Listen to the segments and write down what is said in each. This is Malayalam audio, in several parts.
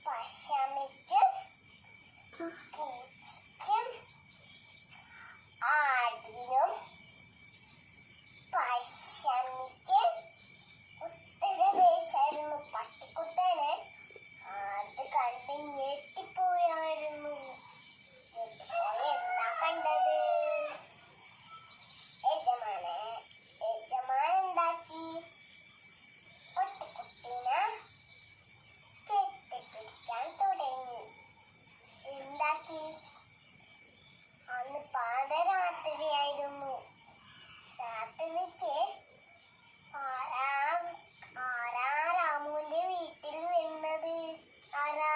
പശമിക്കും പൂച്ചയ്ക്കും ആടിനും പശമിക്ക് ഉത്തരദേശായിരുന്നു. പട്ടിക്കുട്ടന് അത് കണ്ട് ഞെട്ടിപ്പോയായിരുന്നു. ഞെട്ടിപ്പോയി എന്താ കണ്ടത്? യജമാൻ എന്താക്കി? പട്ടിക്കുട്ടീനെ കെട്ടിപ്പിടിക്കാൻ തുടങ്ങി. എന്താക്കി? അന്ന് പാതിരാത്രിയായിരുന്നു. രാത്രിക്ക് ആരാ രാമുവിന്റെ വീട്ടിൽ വരുന്നത്? ആരാ?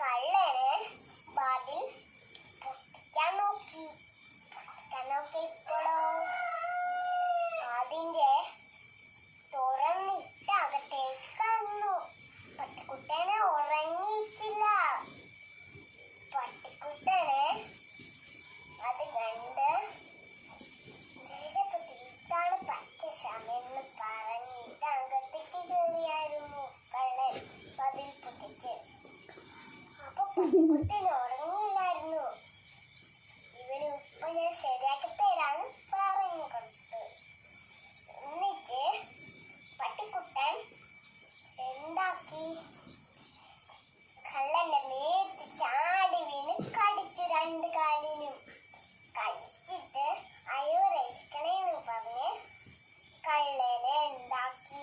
കള്ളന് വാതിൽ പൊട്ടിക്കാൻ നോക്കിയപ്പോഴോ അതിന്റെ തുറന്നിട്ട് അകത്തേക്ക് കടന്നു. പട്ടിക്കുട്ടനെ ഉറങ്ങിയിട്ടില്ല. പട്ടിക്കുട്ടന് അത് കണ്ട് ഇതാണ് പച്ച സമയെന്ന് പറഞ്ഞിട്ട് അകത്തേക്ക് കയറിയായിരുന്നു കള്ളൻ വാതിൽ പൊട്ടിച്ച്. അപ്പൊ പട്ടിക്കുട്ടൻ ഉറങ്ങിയില്ലായിരുന്നു. ഇവന് ഉപ്പ് ഞാൻ ശരിയാക്കി തരാന്ന് പറഞ്ഞു കൊടുത്തു. എന്നിട്ട് പട്ടിക്കുട്ടൻ എന്താക്കി? കള്ളന്റെ മേത്ത് ചാടി വീണ് കടിച്ചു. രണ്ട് കാലിനും കടിച്ചിട്ട് അയ്യോ രക്ഷിക്കണേന്ന് പറഞ്ഞ് കള്ളനെ എന്താക്കി?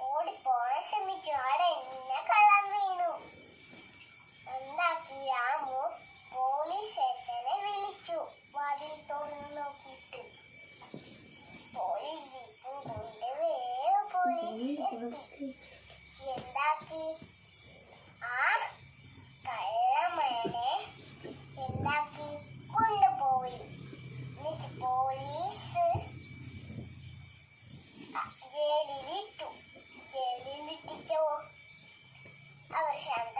ഓടിപ്പോകാൻ ശ്രമിച്ചു. അവിടെ എന്നെ കള്ളൻ വീണു. എന്താക്കി? രാമു പോലീസ് സ്റ്റേഷനെ വിളിച്ചു. വാതിൽ തുറന്നു നോക്കിയിട്ട് പോലീസ് ജീപ്പും കൊണ്ട് വേഗം പോലീസ് എത്തി. എന്താക്കി? ആ കള്ളമ്മനെ എന്താക്കി? കൊണ്ടുപോയി. എന്നിട്ട് പോലീസ് ജയിലിലിട്ടു. ജയിലിലിട്ടിച്ചോ അവർ ശാന്ത